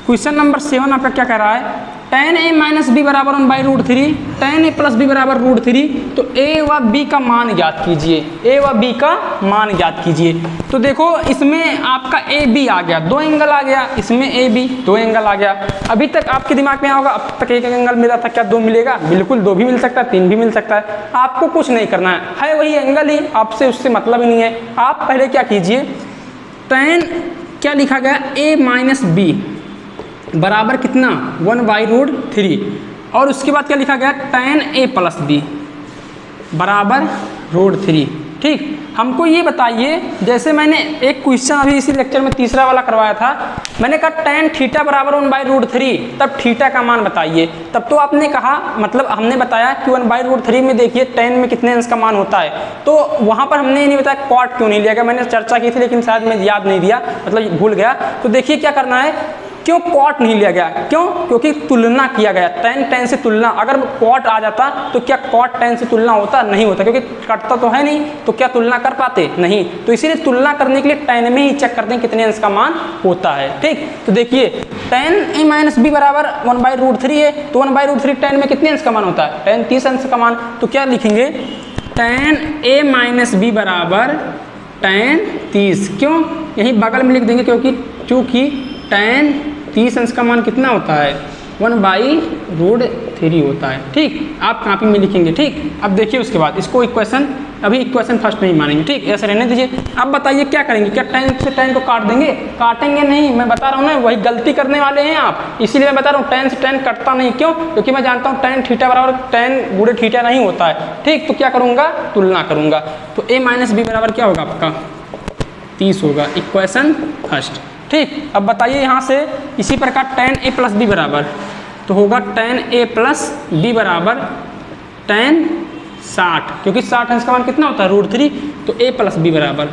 S1: क्वेश्चन नंबर 7 आपका क्या कह रहा है, tan a माइनस बी बराबर 1/√3, tan a प्लस बी बराबर √3। तो a व b का मान ज्ञात कीजिए, a व b का मान ज्ञात कीजिए। तो देखो इसमें आपका a b आ गया, 2 एंगल आ गया, इसमें a b 2 एंगल आ गया। अभी तक आपके दिमाग में होगा अब तक एक एंगल मिला था, क्या 2 मिलेगा? बिल्कुल 2 भी मिल सकता है, 3 भी मिल सकता है। आपको कुछ नहीं करना है वही एंगल ही, आपसे उससे मतलब ही नहीं है। आप पहले क्या कीजिए, tan क्या लिखा गया a माइनस बी बराबर कितना 1/√3, और उसके बाद क्या लिखा गया tan a प्लस बी बराबर √3। ठीक, हमको ये बताइए, जैसे मैंने एक क्वेश्चन अभी इसी लेक्चर में तीसरा वाला करवाया था, मैंने कहा tan थीटा बराबर 1/√3, तब थीटा का मान बताइए। तब तो आपने कहा, मतलब हमने बताया कि 1/√3 में देखिए tan में कितने अंश का मान होता है, तो वहाँ पर हमने ये नहीं बताया कॉट क्यों नहीं लिया गया। मैंने चर्चा की थी लेकिन शायद मैं याद नहीं दिया, मतलब भूल गया। तो देखिए क्या करना है, क्यों कॉट नहीं लिया गया, क्यों? क्योंकि तुलना किया गया, tan से तुलना। अगर कॉट आ जाता तो क्या कॉट tan से तुलना होता? नहीं होता, क्योंकि कटता तो है नहीं, तो क्या तुलना कर पाते? नहीं। तो इसीलिए तुलना करने के लिए tan में ही चेक करते हैं कितने अंश का मान होता है। ठीक, तो देखिए tan a - b बराबर 1/√3 है, तो 1/√3 tan में कितने अंश का मान होता है? tan 30 अंश का मान। तो क्या लिखेंगे, tan a - b बराबर tan 30। क्यों? यही बगल में लिख देंगे, क्योंकि tan 30 अंश का मान कितना होता है? 1/√3 होता है। ठीक, आप कॉपी में लिखेंगे। ठीक, अब देखिए उसके बाद इसको इक्वेशन, अभी इक्वेशन फर्स्ट नहीं मानेंगे। ठीक, ऐसे रहने दीजिए। अब बताइए क्या करेंगे, क्या tan से tan को काट देंगे? काटेंगे नहीं, मैं बता रहा हूँ ना, वही गलती करने वाले हैं आप, इसीलिए मैं बता रहा हूँ tan से tan कटता नहीं। क्यों? क्योंकि मैं जानता हूँ tan थीटा बराबर tan गुणे थीटा नहीं होता है। ठीक, तो क्या करूँगा, तुलना करूँगा। तो a - b बराबर क्या होगा आपका? 30 होगा, इक्वेशन फर्स्ट। ठीक, अब बताइए यहाँ से इसी प्रकार tan a + b बराबर, तो होगा tan a + b बराबर tan 60, क्योंकि 60 अंश का मान कितना होता है? √3, तो a + b बराबर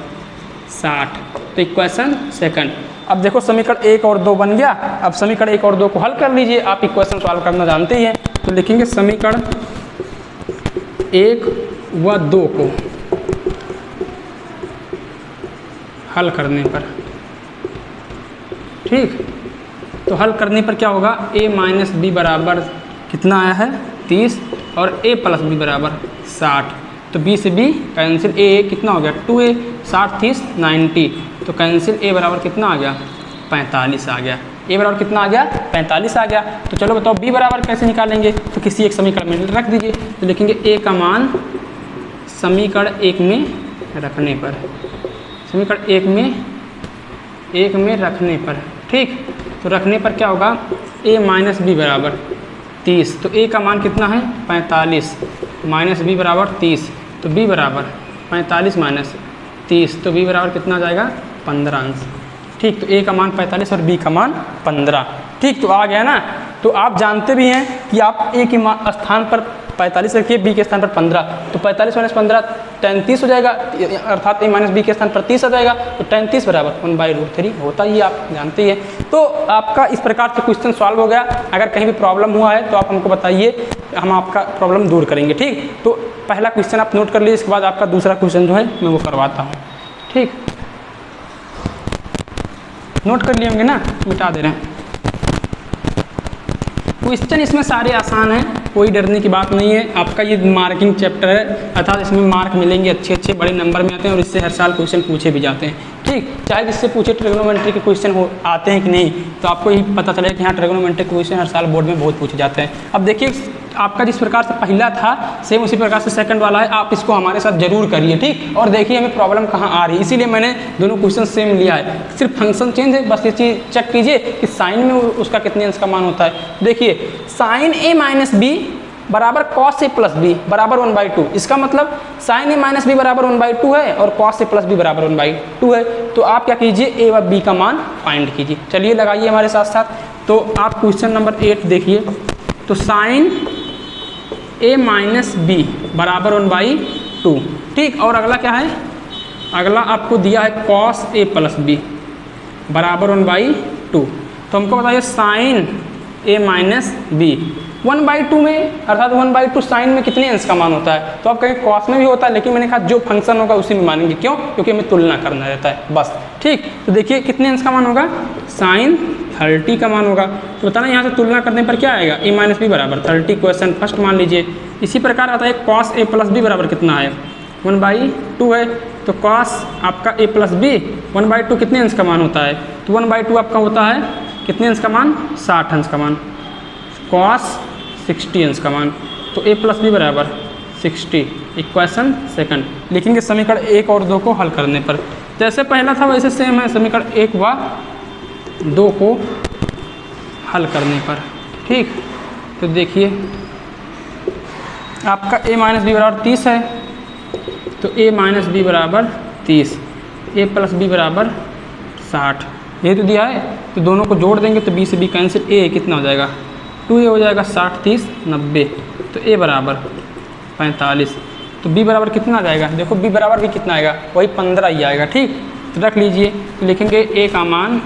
S1: 60, तो इक्वेशन सेकंड। अब देखो समीकरण 1 और 2 बन गया। अब समीकरण 1 और 2 को हल कर लीजिए, आप इक्वेशन सॉल्व करना जानते ही हैं। तो लिखेंगे समीकरण 1 व 2 को हल करने पर, ठीक, तो हल करने पर क्या होगा, a - b बराबर कितना आया है? 30, और a + b बराबर 60, तो b से b कैंसिल, a कितना हो गया? 2a, 60 30 90, तो कैंसिल a बराबर कितना आ गया? 45 आ गया। a बराबर कितना आ गया? 45 आ गया। तो चलो बताओ b बराबर कैसे निकालेंगे? तो किसी एक समीकरण में रख दीजिए। तो लिखेंगे a का मान समीकरण 1 में रखने पर, समीकरण 1 में रखने पर, ठीक, तो रखने पर क्या होगा, a - b बराबर 30, तो a का मान कितना है? 45, - b बराबर 30, तो b बराबर 45 - 30, तो b बराबर कितना आ जाएगा? 15 अंश। ठीक, तो a का मान 45 और b का मान 15। ठीक, तो आ गया ना। तो आप जानते भी हैं कि आप a के स्थान पर 45 रखिए, b के स्थान पर 15, तो 45 - 15 tan 30 हो जाएगा, अर्थात a - b के स्थान पर 30 आ जाएगा, तो tan 30 बराबर 1/√3 होता ही, आप जानते ही हैं। तो आपका इस प्रकार से क्वेश्चन सॉल्व हो गया। अगर कहीं भी प्रॉब्लम हुआ है तो आप हमको बताइए, हम आपका प्रॉब्लम दूर करेंगे। ठीक, तो पहला क्वेश्चन आप नोट कर लीजिए, इसके बाद आपका दूसरा क्वेश्चन जो है मैं वो करवाता हूँ। ठीक, नोट कर लिए होंगे ना, मिटा दे रहे हैं। क्वेश्चन इसमें सारे आसान हैं, कोई डरने की बात नहीं है। आपका ये मार्किंग चैप्टर है, अर्थात इसमें मार्क मिलेंगे, अच्छे बड़े नंबर में आते हैं, और इससे हर साल क्वेश्चन पूछे भी जाते हैं। ठीक, चाहे जिससे पूछे ट्रिग्नोमेट्री के क्वेश्चन आते हैं कि नहीं, तो आपको यही पता चलेगा कि हाँ ट्रिग्नोमेट्री के क्वेश्चन हर साल बोर्ड में बहुत पूछे जाते हैं। अब देखिए आपका जिस प्रकार से पहला था सेम उसी प्रकार से सेकंड वाला है, आप इसको हमारे साथ जरूर करिए। ठीक, और देखिए हमें प्रॉब्लम कहाँ आ रही है, इसीलिए मैंने दोनों क्वेश्चन सेम लिया है, सिर्फ फंक्शन चेंज है। बस ये चीज़ चेक कीजिए कि साइन में उसका कितने अंश का मान होता है। देखिए साइन a - b बराबर cos a + b बराबर 1/2, इसका मतलब साइन a - b बराबर 1/2 है और cos a + b बराबर 1/2 है। तो आप क्या कीजिए, a व b का मान फाइंड कीजिए। चलिए लगाइए हमारे साथ साथ। तो आप क्वेश्चन नंबर 8 देखिए, तो साइन a - b बराबर 1/2। ठीक, और अगला क्या है, अगला आपको दिया है cos a + b बराबर 1/2। तो हमको बताइए साइन a - b 1/2 में, अर्थात 1/2 साइन में कितने अंश का मान होता है? तो आप कहें कॉस में भी होता है, लेकिन मैंने कहा जो फंक्शन होगा उसी में मानेंगे। क्यों? क्योंकि हमें तुलना करना रहता है, बस। ठीक, तो देखिए कितने अंश का मान होगा, साइन 30 का मान होगा। तो बताना यहाँ से तुलना करने पर क्या आएगा, a - b बराबर 30, क्वेश्चन फर्स्ट मान लीजिए। इसी प्रकार आता है cos a + b बराबर कितना है, 1/2 है। तो cos आपका a + b 1/2 कितने अंश का मान होता है? तो 1/2 आपका होता है कितने अंश का मान, 60 अंश का मान, cos 60 अंश का मान। तो a + b बराबर 60, इक्वेशन सेकंड। लिखेंगे समीकरण 1 और 2 को हल करने पर, जैसे पहला था वैसे सेम है, समीकरण 1 व 2 को हल करने पर। ठीक, तो देखिए आपका a - b बराबर 30 है, तो a माइनस बी बराबर 30, a प्लस बी बराबर 60, ये तो दिया है। तो दोनों को जोड़ देंगे तो b से b कैंसिल, a कितना हो जाएगा 2a हो जाएगा, 60 30 90, तो a बराबर 45। तो b बराबर कितना आ जाएगा, देखो b बराबर भी कितना आएगा, वही 15 ही आएगा। ठीक, तो रख लीजिए, तो लिखेंगे a का मान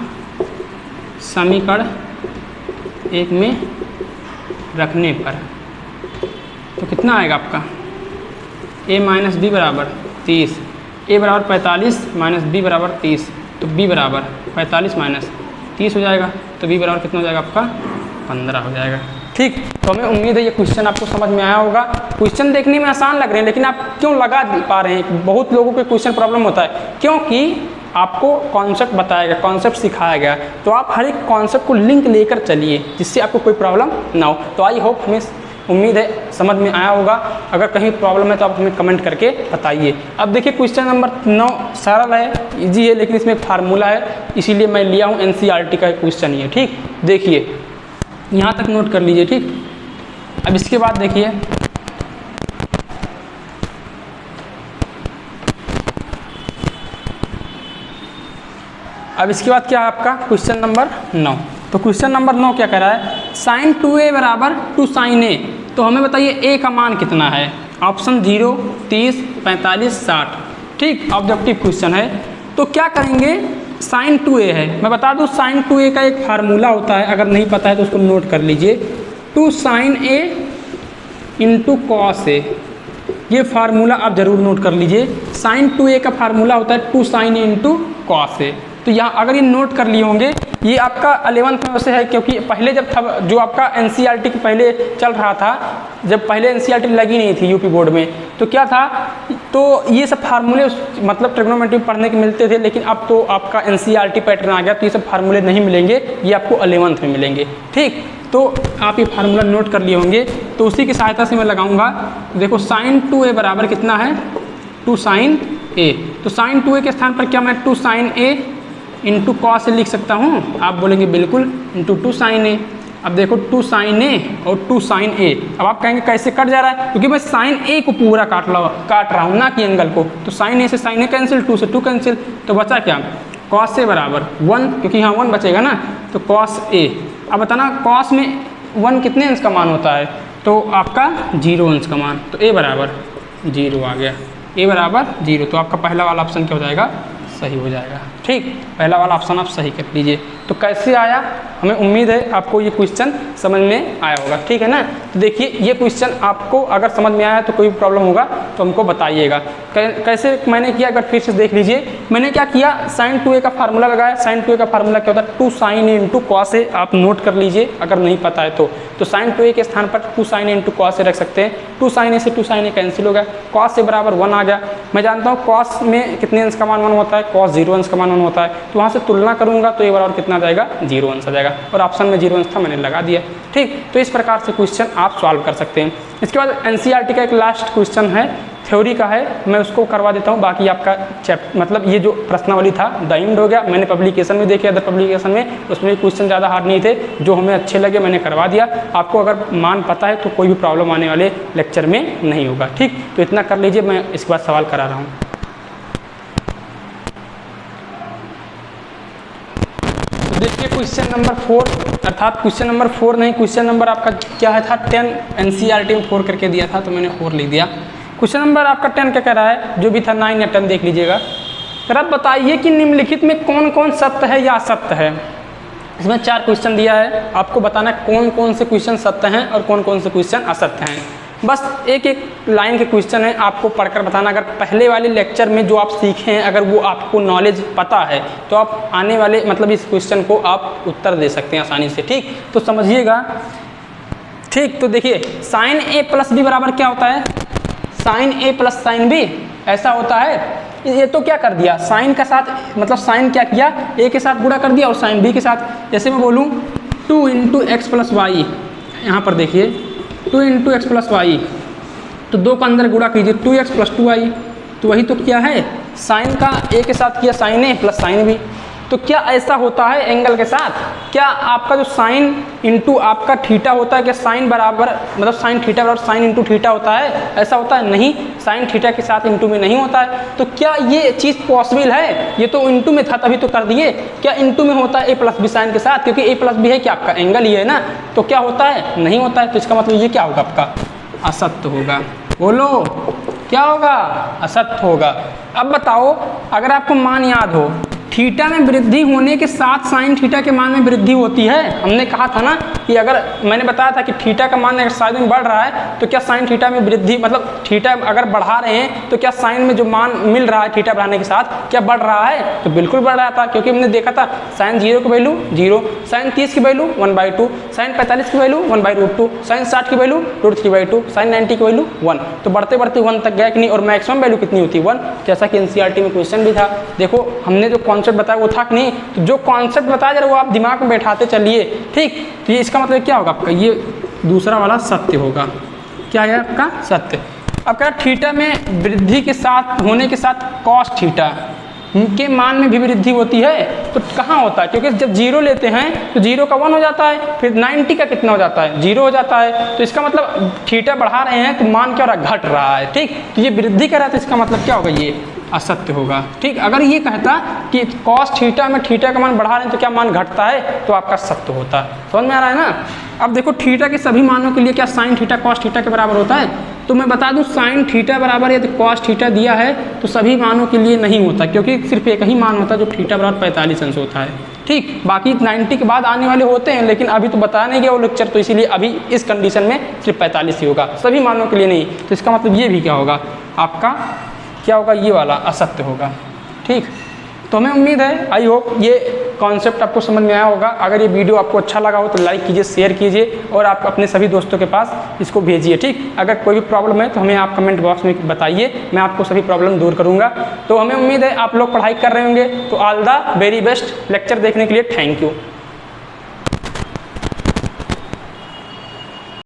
S1: समीकरण 1 में रखने पर तो कितना आएगा आपका a माइनस बी बराबर 30, a बराबर 45 माइनस b बराबर 30, तो b बराबर 45 माइनस 30 हो जाएगा, तो b बराबर कितना हो जाएगा आपका 15 हो जाएगा। ठीक, तो हमें उम्मीद है ये क्वेश्चन आपको समझ में आया होगा। क्वेश्चन देखने में आसान लग रहे हैं, लेकिन आप क्यों लगा पा रहे हैं, बहुत लोगों के क्वेश्चन प्रॉब्लम होता है, क्योंकि आपको कॉन्सेप्ट बताया गया, कॉन्सेप्ट सिखाया गया, तो आप हर एक कॉन्सेप्ट को लिंक लेकर चलिए जिससे आपको कोई प्रॉब्लम ना हो। तो आई होप हमें उम्मीद है समझ में आया होगा। अगर कहीं प्रॉब्लम है तो आप हमें कमेंट करके बताइए। अब देखिए क्वेश्चन नंबर 9 सरल है, इजी है, लेकिन इसमें फार्मूला है, इसीलिए मैं लिया हूँ NCERT का क्वेश्चन ही है। ठीक, देखिए यहाँ तक नोट कर लीजिए। ठीक, अब इसके बाद देखिए क्या है आपका क्वेश्चन नंबर 9। तो क्वेश्चन नंबर 9 क्या कह रहा है, साइन 2a बराबर 2 साइन a। तो हमें बताइए a का मान कितना है, ऑप्शन 0 30 45 60। ठीक, ऑब्जेक्टिव क्वेश्चन है। तो क्या करेंगे, साइन 2a है, मैं बता दूं साइन 2a का एक फार्मूला होता है, अगर नहीं पता है तो उसको नोट कर लीजिए, 2 sine a into cos a। ये फार्मूला आप जरूर नोट कर लीजिए। साइन 2a का फार्मूला होता है 2 sine a into cos a। तो यहाँ अगर ये नोट कर लिए होंगे, ये आपका 11th में से है, क्योंकि पहले जब था जो आपका NCERT के पहले चल रहा था, जब पहले NCERT लगी नहीं थी यूपी बोर्ड में, तो क्या था, तो ये सब फार्मूले मतलब ट्रिग्नोमेट्री पढ़ने के मिलते थे, लेकिन अब तो आपका NCERT पैटर्न आ गया, तो ये सब फार्मूले नहीं मिलेंगे, ये आपको 11th में मिलेंगे। ठीक, तो आप ये फार्मूला नोट कर लिए होंगे, तो उसी की सहायता से मैं लगाऊंगा। देखो साइन 2a बराबर कितना है, 2 साइन a। तो साइन 2a के स्थान पर क्या मैं 2 साइन a इंटू कॉस लिख सकता हूँ, आप बोलेंगे बिल्कुल, इंटू 2 साइन a। अब देखो 2 साइन a और 2 साइन a, अब आप कहेंगे कैसे कट जा रहा है, क्योंकि मैं साइन a को पूरा काट रहा हूँ, ना कि एंगल को। तो साइन a से साइन a कैंसिल, 2 से 2 कैंसिल, तो बचा क्या, कॉस a बराबर 1, क्योंकि यहाँ 1 बचेगा ना, तो कॉस a। अब बताना कॉस में 1 कितने अंश का मान होता है, तो आपका 0 अंश का मान, तो a बराबर 0 आ गया, a बराबर 0। तो आपका पहला वाला ऑप्शन क्या हो जाएगा, सही हो जाएगा। ठीक, पहला वाला ऑप्शन आप सही कर लीजिए। तो कैसे आया, हमें उम्मीद है आपको ये क्वेश्चन समझ में आया होगा। ठीक है ना, तो देखिए ये क्वेश्चन आपको अगर समझ में आया तो कोई प्रॉब्लम होगा तो हमको बताइएगा। कैसे मैंने किया, अगर फिर से देख लीजिए, मैंने क्या किया, साइन 2a का फार्मूला लगाया। साइन 2a का फार्मूला क्या होता है, 2 sine a into cos a। आप नोट कर लीजिए अगर नहीं पता है तो साइन 2a के स्थान पर 2 sine a into cos a रख सकते हैं। 2 साइन a से 2 साइन a कैंसिल हो गया, कॉस a बराबर 1 आ गया। मैं जानता हूँ कॉस में कितने अंश का मान 1 होता है, कॉस 0 अंश का मान 1 होता है, तो वहाँ से तुलना करूँगा तो a बराबर कितना आ जाएगा, 0 अंश आ जाएगा, और ऑप्शन में 0 अंश था, मैंने लगा दिया। ठीक, तो इस प्रकार से क्वेश्चन आप सॉल्व कर सकते हैं। इसके बाद NCERT का एक लास्ट क्वेश्चन है, थ्योरी का है, मैं उसको करवा देता हूँ। बाकी आपका मतलब ये जो प्रश्नावली था द एंड हो गया। मैंने पब्लिकेशन में देखे, अदर पब्लिकेशन में, उसमें क्वेश्चन ज़्यादा हार्ड नहीं थे, जो हमें अच्छे लगे मैंने करवा दिया। आपको अगर मान पता है तो कोई भी प्रॉब्लम आने वाले लेक्चर में नहीं होगा। ठीक, तो इतना कर लीजिए, मैं इसके बाद सवाल करा रहा हूँ। तो देखिए क्वेश्चन नंबर 4, अर्थात क्वेश्चन नंबर 4 नहीं, क्वेश्चन नंबर आपका क्या है था 10, NCERT में 4 करके दिया था तो मैंने 4 लिख दिया। क्वेश्चन नंबर आपका 10 क्या कह रहा है, जो भी था 9 या 10 देख लीजिएगा। सर आप बताइए कि निम्नलिखित में कौन कौन सत्य है या असत्य है। इसमें 4 क्वेश्चन दिया है, आपको बताना कौन कौन से क्वेश्चन सत्य हैं और कौन कौन से क्वेश्चन असत्य हैं। बस एक एक लाइन के क्वेश्चन है, आपको पढ़कर बताना। अगर पहले वाले लेक्चर में जो आप सीखे हैं अगर वो आपको नॉलेज पता है तो आप आने वाले मतलब इस क्वेश्चन को आप उत्तर दे सकते हैं आसानी से। ठीक, तो समझिएगा। ठीक, तो देखिए साइन a प्लस बी बराबर क्या होता है, sine a plus sine B, ऐसा होता है। ये तो क्या कर दिया, साइन का साथ मतलब साइन क्या किया, a के साथ गुणा कर दिया और साइन b के साथ। जैसे मैं बोलूँ 2 इंटू एक्स प्लस वाई, यहाँ पर देखिए 2 इंटू एक्स प्लस वाई, तो 2 का अंदर गुणा कीजिए 2x प्लस 2y, तो वही तो क्या है, साइन का a के साथ किया sine a plus sine b। तो क्या ऐसा होता है एंगल के साथ? क्या आपका जो साइन इंटू आपका थीटा होता है, क्या साइन बराबर मतलब साइन थीटा बराबर साइन इंटू थीटा होता है? ऐसा होता है? नहीं, साइन थीटा के साथ इंटू में नहीं होता है। तो क्या ये चीज़ पॉसिबल है? ये तो इंटू में था तभी तो कर दिए। क्या इंटू में होता है ए प्लस बी साइन के साथ? क्योंकि ए प्लस बी है क्या आपका एंगल ही है ना, तो क्या होता है? नहीं होता है। तो इसका मतलब ये क्या होगा आपका? असत्य होगा। बोलो क्या होगा? असत्य होगा। अब बताओ, अगर आपको मान याद हो, थीटा में वृद्धि होने के साथ साइन थीटा के मान में वृद्धि होती है। हमने कहा था ना कि अगर मैंने बताया था कि थीटा का मान अगर साइन में बढ़ रहा है तो क्या साइन थीटा में वृद्धि, मतलब थीटा अगर बढ़ा रहे हैं तो क्या साइन में जो मान मिल रहा है थीटा बढ़ाने के साथ क्या बढ़ रहा है? तो बिल्कुल बढ़ रहा था, क्योंकि हमने देखा था साइन 0 की वैल्यू 0, साइन 30 की वैल्यू 1/2, साइन 45 की वैल्यू 1/√2, साइन 60 की वैल्यू √3/2, साइन 90 की वैल्यू 1। तो बढ़ते बढ़ते 1 तक गया कि नहीं, और मैक्सिमम वैल्यू कितनी होती है? 1, जैसा कि एनसीईआरटी में क्वेश्चन भी था। देखो हमने जो कॉन्सेप्ट बताया वो था कि नहीं, तो जो कॉन्सेप्ट बताया जरा वो आप दिमाग में बैठाते चलिए, ठीक। तो ये इसका मतलब क्या होगा आपका? ये दूसरा वाला सत्य होगा। क्या है आपका? सत्य। अब क्या थीटा में वृद्धि के साथ होने के साथ कॉस थीटा के मान में भी वृद्धि होती है, तो कहाँ होता है? क्योंकि जब 0 लेते हैं तो 0 का 1 हो जाता है, फिर 90 का कितना हो जाता है? 0 हो जाता है। तो इसका मतलब थीटा बढ़ा रहे हैं तो मान क्या हो रहा है? घट रहा है, ठीक। तो ये वृद्धि कर रहा है, तो इसका मतलब क्या होगा? ये असत्य होगा, ठीक। अगर ये कहता कि कॉस थीटा में थीटा का मान बढ़ा रहे हैं तो क्या मान घटता है, तो आपका सत्य होता है। समझ में आ रहा है ना? अब देखो थीटा के सभी मानों के लिए क्या साइन थीटा कॉस थीटा के बराबर होता है? तो मैं बता दूं साइन थीटा बराबर यदि कॉस थीटा दिया है तो सभी मानों के लिए नहीं होता, क्योंकि सिर्फ एक ही मान होता है जो थीटा बराबर 45 अंश होता है, ठीक। बाकी 90 के बाद आने वाले होते हैं, लेकिन अभी तो बताया नहीं गया वो लेक्चर, तो इसीलिए अभी इस कंडीशन में सिर्फ 45 ही होगा, सभी मानों के लिए नहीं। तो इसका मतलब ये भी क्या होगा आपका? क्या होगा? ये वाला असत्य होगा, ठीक। तो हमें उम्मीद है, आई होप ये कॉन्सेप्ट आपको समझ में आया होगा। अगर ये वीडियो आपको अच्छा लगा हो तो लाइक कीजिए, शेयर कीजिए और आप अपने सभी दोस्तों के पास इसको भेजिए, ठीक। अगर कोई भी प्रॉब्लम है तो हमें आप कमेंट बॉक्स में बताइए, मैं आपको सभी प्रॉब्लम दूर करूँगा। तो हमें उम्मीद है आप लोग पढ़ाई कर रहे होंगे। तो all the very best. Lecture देखने के लिए थैंक यू।